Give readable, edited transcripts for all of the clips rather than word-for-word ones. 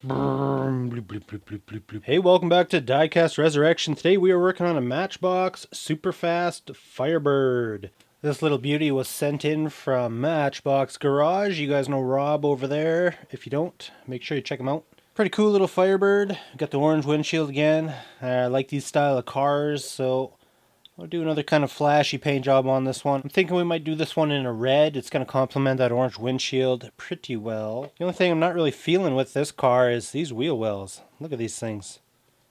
Hey, welcome back to Diecast Resurrection. Today we are working on a Matchbox Superfast Firebird. This little beauty was sent in from Matchbox Garage. You guys know Rob over there. If you don't, make sure you check him out. Pretty cool little Firebird. Got the orange windshield again. I like these style of cars, so I'll do another kind of flashy paint job on this one. I'm thinking we might do this one in a red. It's going to complement that orange windshield pretty well. The only thing I'm not really feeling with this car is these wheel wells. Look at these things.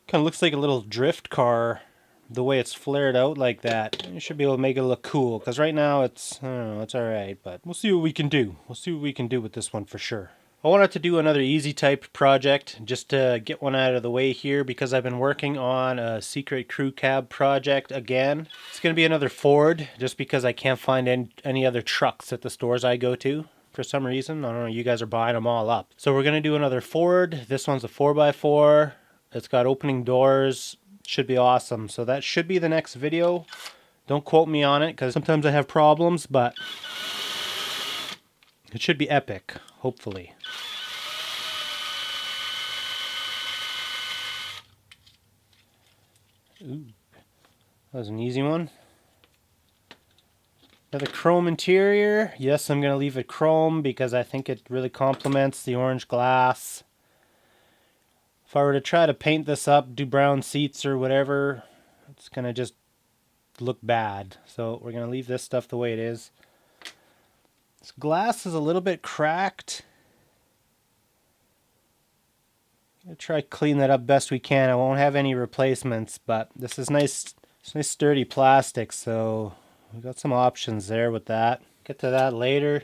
Kind of looks like a little drift car, the way it's flared out like that. You should be able to make it look cool, because right now it's, I don't know, it's alright, but we'll see what we can do. We'll see what we can do with this one for sure. I wanted to do another easy type project just to get one out of the way here because I've been working on a secret crew cab project again. It's going to be another Ford just because I can't find any other trucks at the stores I go to for some reason. I don't know, you guys are buying them all up. So we're going to do another Ford. This one's a 4x4. It's got opening doors. Should be awesome. So that should be the next video. Don't quote me on it because sometimes I have problems, but it should be epic, hopefully. Ooh, that was an easy one. Another chrome interior. Yes, I'm going to leave it chrome because I think it really complements the orange glass. If I were to try to paint this up, do brown seats or whatever, it's going to just look bad. So we're going to leave this stuff the way it is. This glass is a little bit cracked. I'm going to try to clean that up best we can. I won't have any replacements, but this is nice, sturdy plastic, so we got some options there with that. Get to that later.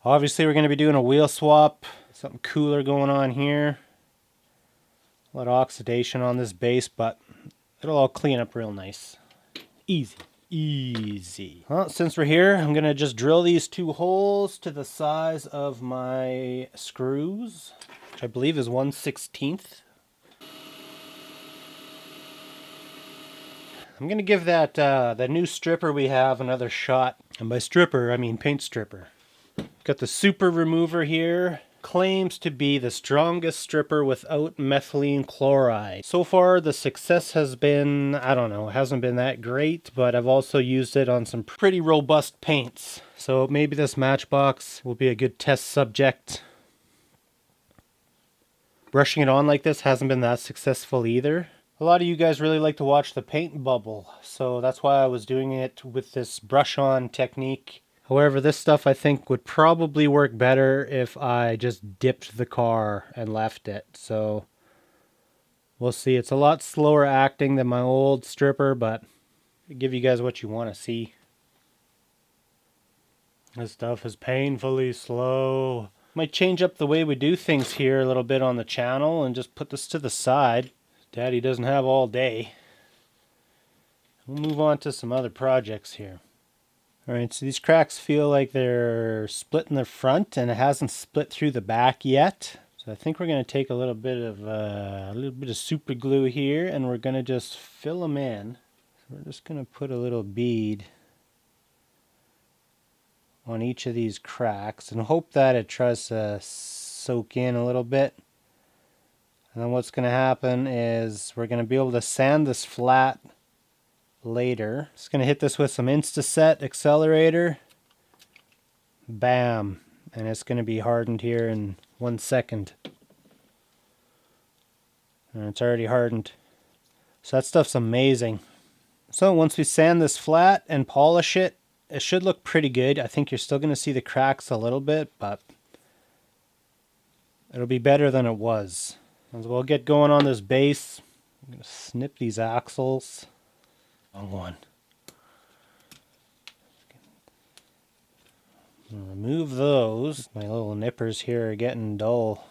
Obviously, we're going to be doing a wheel swap. Something cooler going on here. A lot of oxidation on this base, but it'll all clean up real nice. Easy. Well, since we're here, I'm going to just drill these two holes to the size of my screws, which I believe is 1/16. I'm going to give that the new stripper we have another shot. And by stripper, I mean paint stripper. Got the super remover here. Claims to be the strongest stripper without methylene chloride. So far, the success has been, I don't know, it hasn't been that great, but I've also used it on some pretty robust paints. So maybe this Matchbox will be a good test subject. Brushing it on like this hasn't been that successful either. A lot of you guys really like to watch the paint bubble, so that's why I was doing it with this brush on technique. However, this stuff I think would probably work better if I just dipped the car and left it. So we'll see. It's a lot slower acting than my old stripper, but I'll give you guys what you want to see. This stuff is painfully slow. Might change up the way we do things here a little bit on the channel and just put this to the side. Daddy doesn't have all day. We'll move on to some other projects here. Alright, so these cracks feel like they're split in the front and it hasn't split through the back yet. So I think we're going to take a little bit of super glue here and we're going to just fill them in. So we're just going to put a little bead on each of these cracks and hope that it tries to soak in a little bit. And then what's going to happen is we're going to be able to sand this flat later. Just going to hit this with some Instaset accelerator. Bam. And it's going to be hardened here in 1 second. And it's already hardened. So that stuff's amazing. So once we sand this flat and polish it, it should look pretty good. I think you're still going to see the cracks a little bit, but it'll be better than it was. And we'll get going on this base. I'm going to snip these axles. Wrong one. Remove those. My little nippers here are getting dull.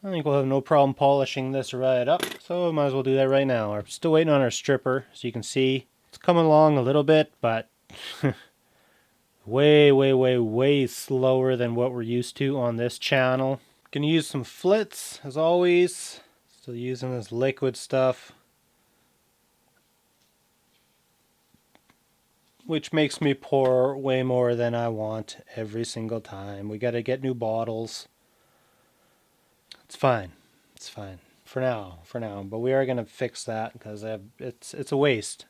I think we'll have no problem polishing this right up, so might as well do that right now. We're still waiting on our stripper, so you can see it's coming along a little bit, but way slower than what we're used to on this channel. Gonna use some flits as always. Still using this liquid stuff. which makes me pour way more than I want every single time. We got to get new bottles. It's fine. It's fine. For now. But we are going to fix that because it's a waste.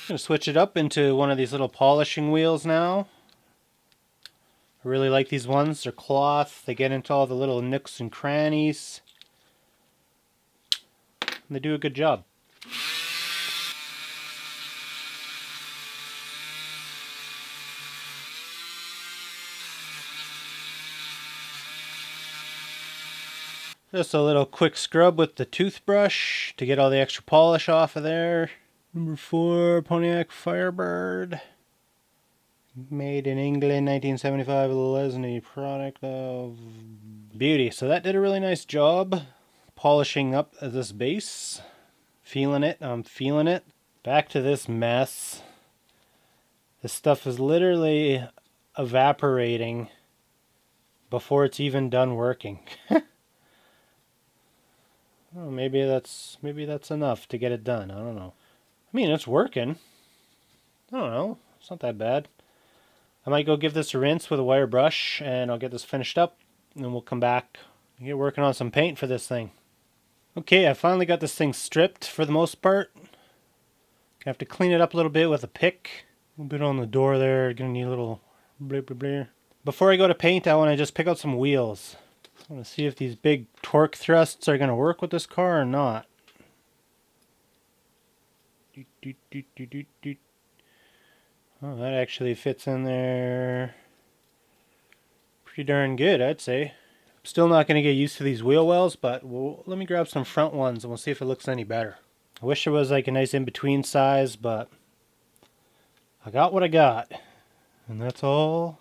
I'm going to switch it up into one of these little polishing wheels now. I really like these ones. They're cloth. They get into all the little nooks and crannies. And they do a good job. Just a little quick scrub with the toothbrush to get all the extra polish off of there. Number 4, Pontiac Firebird. Made in England, 1975, a Lesney product of beauty. So that did a really nice job polishing up this base. Feeling it, I'm feeling it. Back to this mess. This stuff is literally evaporating before it's even done working. Oh, maybe that's enough to get it done. I don't know. I mean, it's working. I don't know. It's not that bad. I might go give this a rinse with a wire brush, and I'll get this finished up, and then we'll come back and get working on some paint for this thing. Okay, I finally got this thing stripped for the most part. Gonna have to clean it up a little bit with a pick. A little bit on the door there. Gonna need a little blah blah blah. Before I go to paint, I want to just pick out some wheels. I want to see if these big torque thrusts are going to work with this car or not. Oh, that actually fits in there pretty darn good, I'd say. Still not going to get used to these wheel wells, but let me grab some front ones and we'll see if it looks any better. I wish there was like a nice in-between size, but I got what I got. And that's all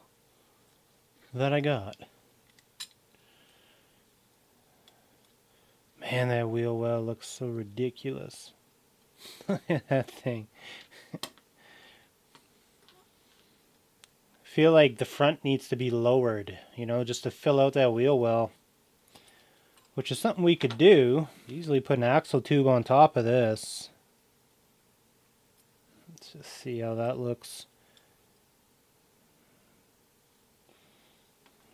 that I got. Man, that wheel well looks so ridiculous. Look at that thing. I feel like the front needs to be lowered, you know, just to fill out that wheel well. Which is something we could do. Easily put an axle tube on top of this. Let's just see how that looks.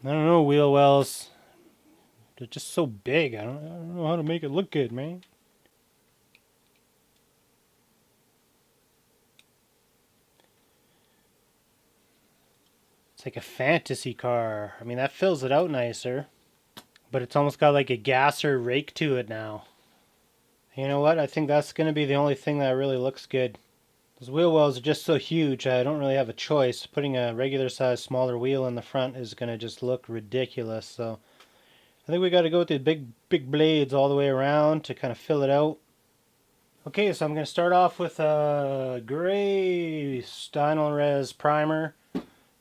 I don't know, wheel wells. They're just so big. I don't know how to make it look good, man. It's like a fantasy car. I mean, that fills it out nicer. But it's almost got like a gasser rake to it now. You know what? I think that's going to be the only thing that really looks good. Those wheel wells are just so huge, I don't really have a choice. Putting a regular size smaller wheel in the front is going to just look ridiculous. So I think we got to go with the big blades all the way around to kind of fill it out. Okay, so I'm going to start off with a gray Stynylrez primer.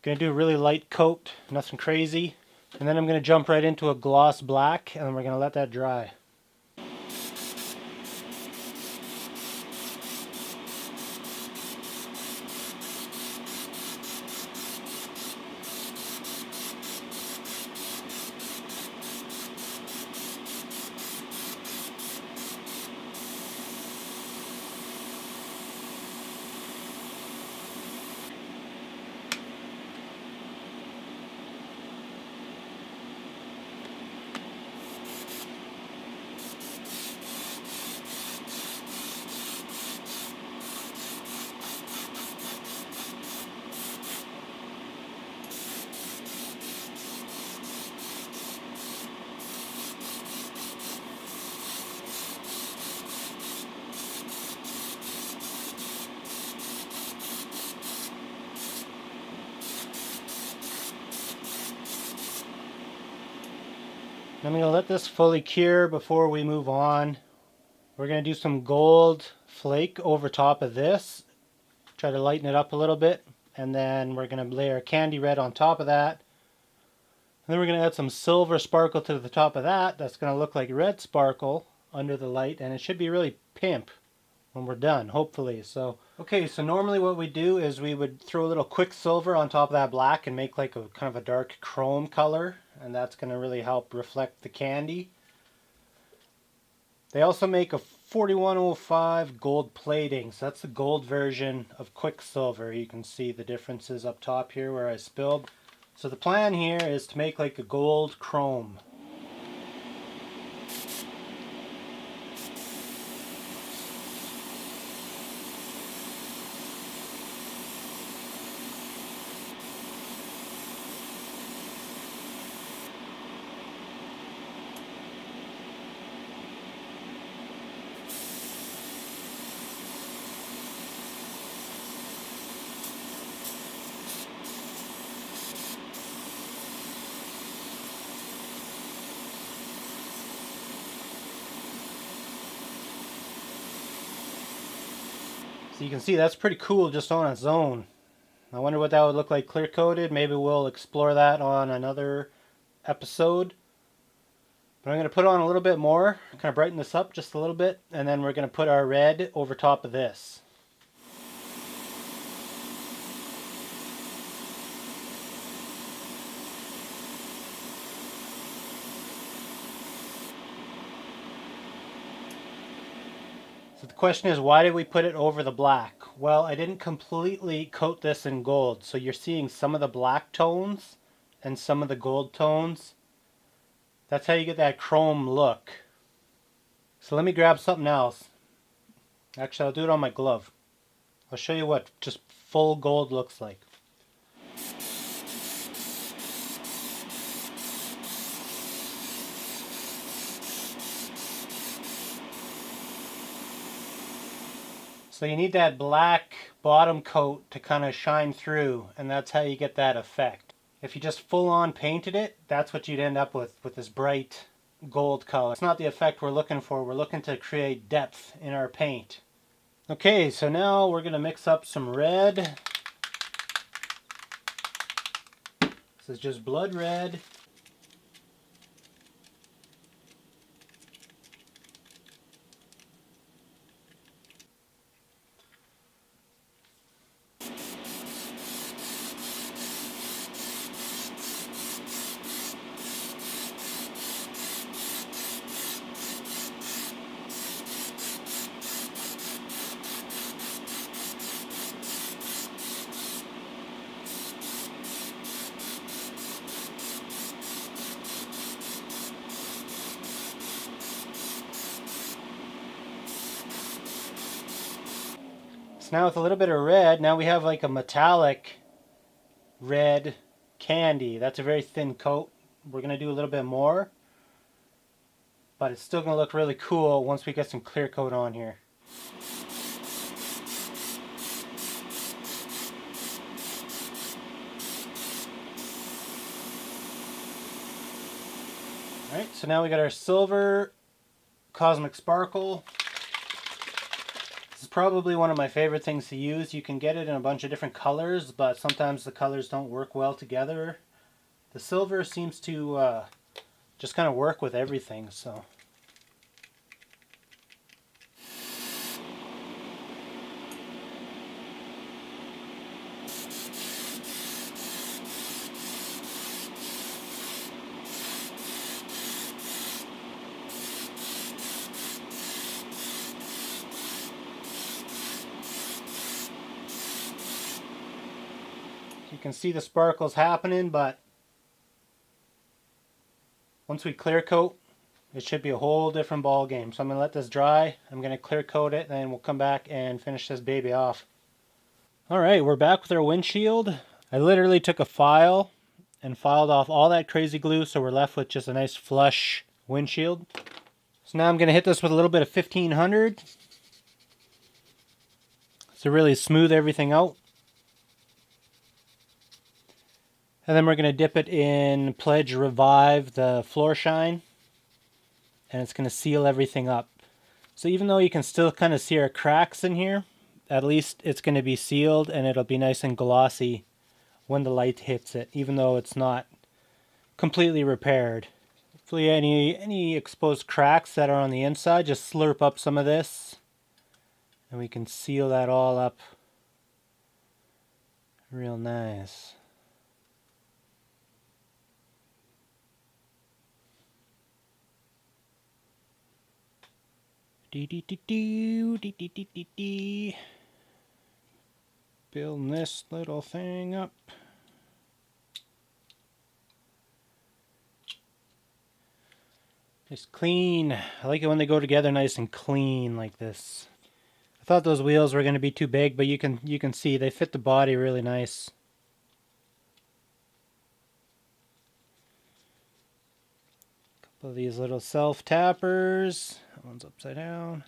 Going to do a really light coat, nothing crazy. And then I'm going to jump right into a gloss black, and then we're going to let that dry. I'm going to let this fully cure before we move on. We're going to do some gold flake over top of this. Try to lighten it up a little bit. And then we're going to layer candy red on top of that. And then we're going to add some silver sparkle to the top of that. That's going to look like red sparkle under the light. And it should be really pimp when we're done, hopefully. So, okay, so normally what we do is we would throw a little quicksilver on top of that black and make like a kind of a dark chrome color. and that's going to really help reflect the candy. They also make a 4105 gold plating, so that's the gold version of Quicksilver. You can see the differences up top here where I spilled. So the plan here is to make like a gold chrome. So you can see that's pretty cool just on its own. I wonder what that would look like clear coated. Maybe we'll explore that on another episode. But I'm going to put on a little bit more, kind of brighten this up just a little bit, and then we're going to put our red over top of this. So the question is, why did we put it over the black? Well, I didn't completely coat this in gold, so you're seeing some of the black tones and some of the gold tones. That's how you get that chrome look. So let me grab something else. Actually, I'll do it on my glove. I'll show you what just full gold looks like. So you need that black bottom coat to kind of shine through, and that's how you get that effect. If you just full on painted it, that's what you'd end up with this bright gold color. It's not the effect we're looking for. We're looking to create depth in our paint. Okay, so now we're going to mix up some red. This is just blood red. So now with a little bit of red, now we have like a metallic red candy. That's a very thin coat. We're going to do a little bit more, but it's still going to look really cool once we get some clear coat on here. Alright, so now we got our silver Cosmic Sparkle. This is probably one of my favorite things to use. You can get it in a bunch of different colors, but sometimes the colors don't work well together. The silver seems to just kind of work with everything, so. You can see the sparkles happening, but once we clear coat, it should be a whole different ball game. So I'm going to let this dry. I'm going to clear coat it, and then we'll come back and finish this baby off. Alright, we're back with our windshield. I literally took a file and filed off all that crazy glue, so we're left with just a nice flush windshield. So now I'm going to hit this with a little bit of 1500 to really smooth everything out. And then we're going to dip it in Pledge Revive, the floor shine, and it's going to seal everything up. So even though you can still kind of see our cracks in here, at least it's going to be sealed and it'll be nice and glossy when the light hits it, even though it's not completely repaired. Hopefully any exposed cracks that are on the inside, just slurp up some of this and we can seal that all up real nice. Building this little thing up. Nice clean. I like it when they go together nice and clean like this. I thought those wheels were going to be too big, but you can see they fit the body really nice. Couple of these little self tappers. That one's upside down.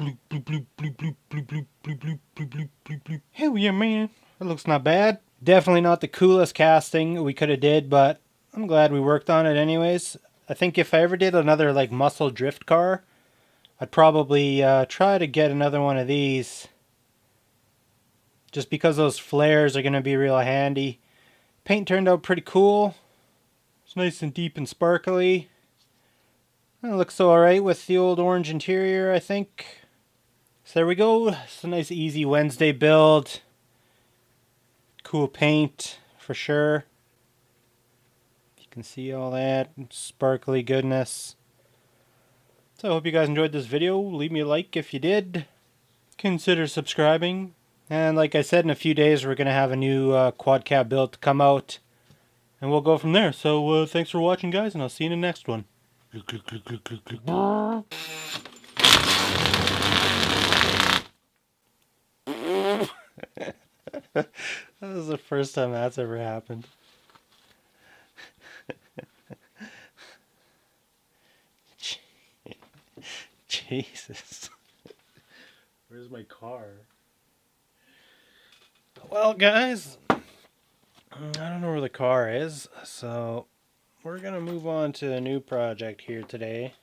Bloop, bloop, bloop, bloop, bloop, bloop, bloop, bloop, bloop, bloop, bloop, bloop, bloop. Hell yeah, man. That looks not bad. Definitely not the coolest casting we could have did, but I'm glad we worked on it anyways. I think if I ever did another like muscle drift car, I'd probably try to get another one of these. Just because those flares are going to be real handy. Paint turned out pretty cool. It's nice and deep and sparkly. It looks alright with the old orange interior, I think. So there we go. It's a nice easy Wednesday build. Cool paint for sure. You can see all that sparkly goodness. So I hope you guys enjoyed this video. Leave me a like if you did. Consider subscribing. And like I said, in a few days we're going to have a new quad cab build to come out. And we'll go from there. So thanks for watching, guys, and I'll see you in the next one. That was the first time that's ever happened. Jesus. Where's my car? Well, guys, I don't know where the car is, so we're going to move on to a new project here today.